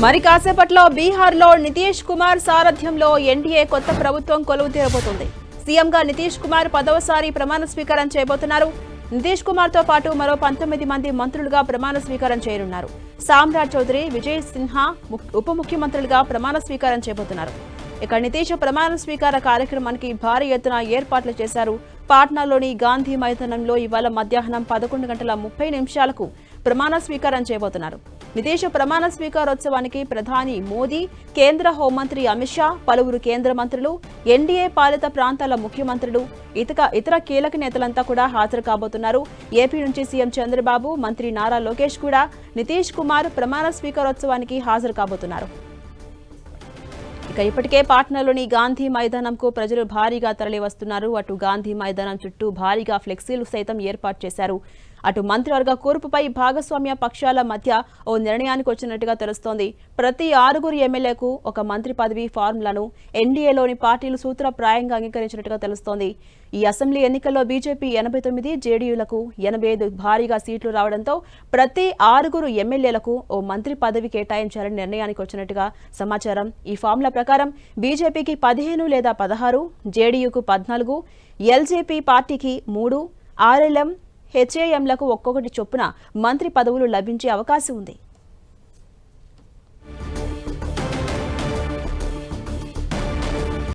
మరి కాసేపట్లో బీహార్లో నితీష్ కుమార్ సారథ్యంలో ఎన్డీఏ కొత్త ప్రభుత్వం కొలువు తీరబోతుంది. సీఎంగా నితీష్ కుమార్ 10వసారి ప్రమాణ స్వీకారం చేయబోతున్నారు. నితీష్ కుమార్ తో పాటు మరో 19 మంది మంత్రులుగా ప్రమాణ స్వీకారం చేయనున్నారు. సామ్రాట్ చౌదరి, విజయ్ సిన్హా ఉప ముఖ్యమంత్రులుగా ప్రమాణ స్వీకారం చేయబోతున్నారు. ఇక నితీష్ ప్రమాణ స్వీకార కార్యక్రమానికి భారీ ఎత్తున ఏర్పాట్లు చేశారు. పాట్నాలోని గాంధీ మైదానంలో ఇవాళ మధ్యాహ్నం 11:30 ప్రమాణ స్వీకారం చేయబోతున్నారు. నితీష్ ప్రమాణ స్వీకారోత్సవానికి ప్రధాని మోదీ, కేంద్ర హోంమంత్రి అమిత్ షా, పలువురు కేంద్ర మంత్రులు, ఎన్డీఏ పాలిత ప్రాంతాల ముఖ్యమంత్రులు, ఇతర కీలక నేతలంతా కూడా హాజరు కాబోతున్నారు. ఏపీ నుంచి సీఎం చంద్రబాబు, మంత్రి నారా లోకేష్ కూడా నితీష్ కుమార్ ప్రమాణ స్వీకారోత్సవానికి హాజరు కాబోతున్నారు. ఇక ఇప్పటికే పాట్నాలోని గాంధీ మైదానంకు ప్రజలు భారీగా తరలివస్తున్నారు. అటు గాంధీ మైదానం చుట్టూ భారీగా ఫ్లెక్సీలు సైతం ఏర్పాటు చేశారు. అటు మంత్రివర్గ కూర్పుపై భాగస్వామ్య పక్షాల మధ్య ఓ నిర్ణయానికి వచ్చినట్టుగా తెలుస్తోంది. ప్రతి 6 ఎమ్మెల్యేలకు ఒక మంత్రి పదవి ఫార్ములాను ఎన్డీఏలోని పార్టీలు సూత్రప్రాయంగా అంగీకరించినట్టుగా తెలుస్తోంది. ఈ అసెంబ్లీ ఎన్నికల్లో బీజేపీ 89, జేడీయూలకు 85 భారీగా సీట్లు రావడంతో ప్రతి 6 ఎమ్మెల్యేలకు ఓ మంత్రి పదవి కేటాయించాలని నిర్ణయానికి వచ్చినట్టుగా సమాచారం. ఈ ఫార్ములా ప్రకారం బీజేపీకి 15 లేదా 16, జేడీయూకు 14, ఎల్జేపీ పార్టీకి 3, ఆర్ఎల్ఎం, హెచ్ఏఎంలకు ఒక్కొక్కటి చొప్పున మంత్రి పదవులు లభించే అవకాశం ఉంది.